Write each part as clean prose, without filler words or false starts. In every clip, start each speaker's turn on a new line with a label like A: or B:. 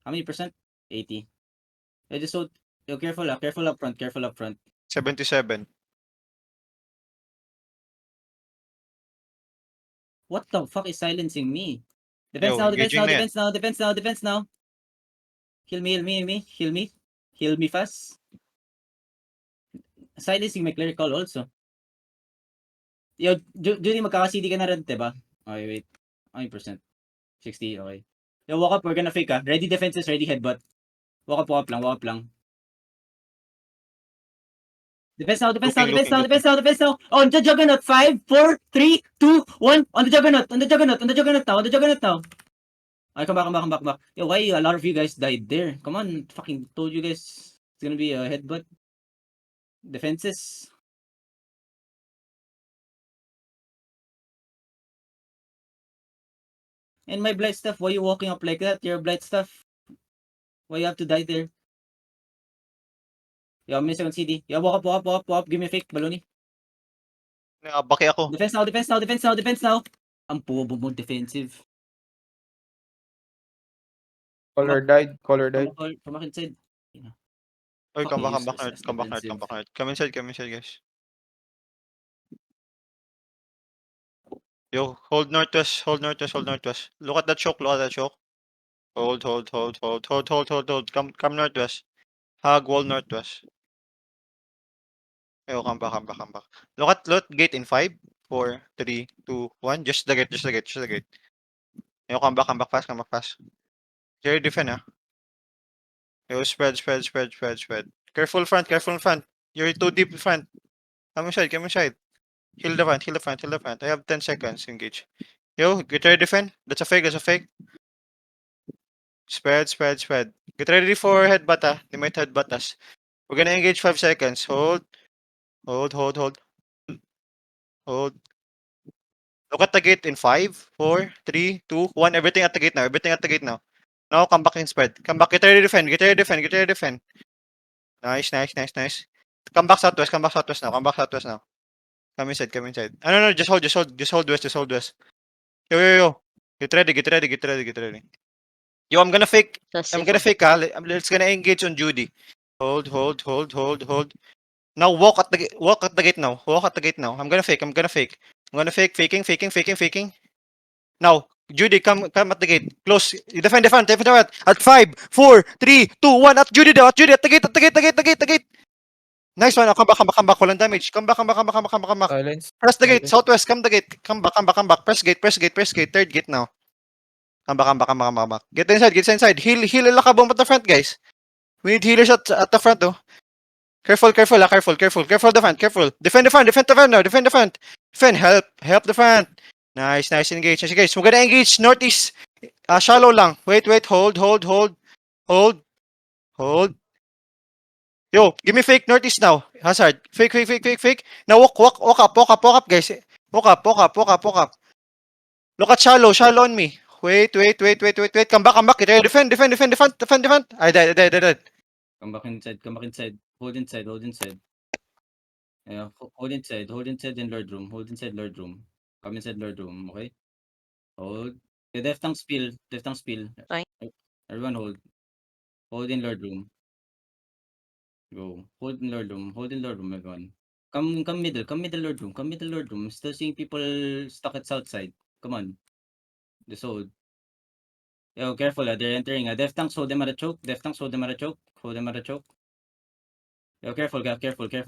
A: How many percent? 80. I just so careful up front,
B: 77.
A: What the fuck is silencing me? Defense
B: Yo,
A: now, defense
B: engaging
A: now,
B: na yan.
A: defense now, defense now, defense now. Heal me, heal me, heal me, heal me. Heal me fast. Silencing my clerical also. Yo, Judy, magkaka-CD ka na rin, diba? Okay, wait. How many percent? 60, okay. Yo, walk up, we're gonna fake Ready defenses, ready headbutt. Walk up lang. Defense now, defense now,
B: Looking,
A: defense
B: looking,
A: now,
B: looking.
A: defense now, defense now. On the Juggernaut. 5, 4, 3, 2, 1. On the Juggernaut now. Alright, come back. Yo, why a lot of you guys died there? Come on, fucking told you guys it's gonna be a headbutt. Defenses. And my blight stuff, why you walking up like that? Your blight stuff. Why you have to die there? Yo, may second CD. Yo, walk up. Give me a fake, baloney.
B: Nakabaki ako.
A: Defense now. Ang bobo mo, defensive.
C: Caller died.
A: Come back inside.
B: Oy,
A: Fucking
B: come back
A: useless
B: north.
A: as
B: Come back
A: defensive.
B: north. Come inside, guys. Yo, hold northwest. Look at that choke. Hold. Come northwest. Hug wall northwest. Yo, come back. Look at gate in 5, 4, 3, 2, 1. Just the gate. Yo, come back fast. Jerry defend ah. Yo, spread. Careful front. You're too deep in front. Come inside. Heal the front. I have 10 seconds. Engage. Yo, get ready to defend. That's a fake. Spread. Get ready for headbutt ah. They might headbutt us. We're gonna engage 5 seconds. Hold. Look at the gate in 5, 4, 3, 2, 1. Everything at the gate now. Now come back and spread. Come back. Get ready to defend. Nice. Come back southwest now. Come inside. No. Just hold west. Yo. Get ready. Yo, I'm gonna fake. Let's gonna engage on Judy. Hold. Now walk at the gate now. I'm gonna fake. Faking. Now, Judy, come at the gate. Close. Defend. At 5, 4, 3, 2, 1. At Judy daw. At the gate. Nice one. Come back. Walang damage. Come back.
C: Silence.
B: Press the gate. Southwest. Come the gate. Come back. Press gate. Third gate now. Come back. Get inside. Heal Lakabong at the front, guys. We need healers at the front, though. Careful. The front. Defend the front now. Defend the front. Help the front. Nice. Engage. Guys, we're gonna engage northeast. Shallow lang. Wait. Hold. Yo, give me fake northeast now. Hazard. Fake. Now walk up, guys. Walk up. Look at shallow on me. Wait. Come back. Get ready. Defend the front. I died.
A: Come back inside. Hold inside. Yeah, hold inside in Lord Room. Come inside Lord Room, okay? Hold. The Deftang spill.
D: Fine.
A: Everyone hold. Hold in Lord Room. Go. Hold in Lord Room, everyone. Come middle Lord Room. Still seeing people stuck at south side. Come on. Just hold. Yo, careful, they're entering. Deftanks, hold them at a choke. Hold them at a choke. Yo, careful.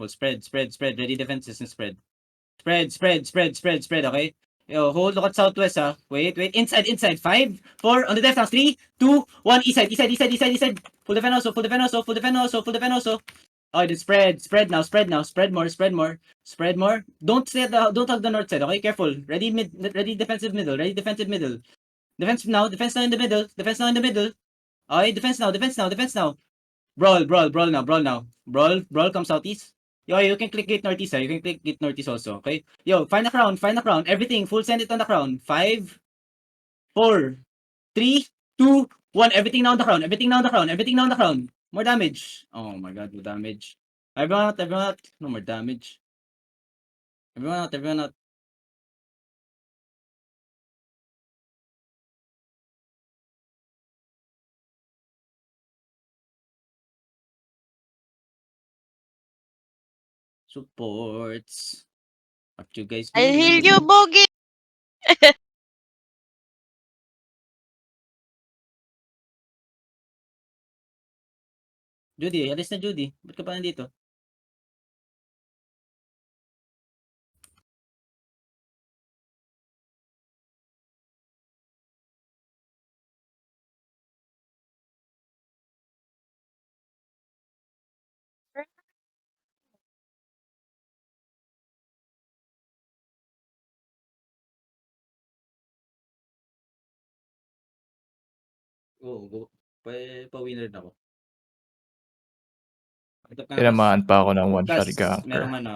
A: Spread. Ready defenses and spread. Spread, okay? Yo, hold, look at southwest, Wait. Inside. 5, 4, on the left, 3, 2, 1, east side. Full defend also. Okay, then spread now. Spread more. Don't hug the north side, okay? Careful. Ready defensive middle. Defense now in the middle. Okay, defense now. Brawl now. Brawl come southeast. Yo, you can click gate northeast, You can click gate northeast also, okay? Yo, find the crown. Everything, full send it on the crown. 5, 4, 3, 2, 1. Everything now on the crown. More damage. Oh my god, more damage. Everyone out. No more damage. Everyone out. Supports. What you guys
D: I'll heal
A: doing?
D: you, Bogi!
A: Judy, alis na Judy. Ba't ka pa nandito? Oo, go. Pa-winner na ako. Ito ka,
E: Tinamaan pa ako ng one shot
A: Plus,
E: ganker.
A: merong ano,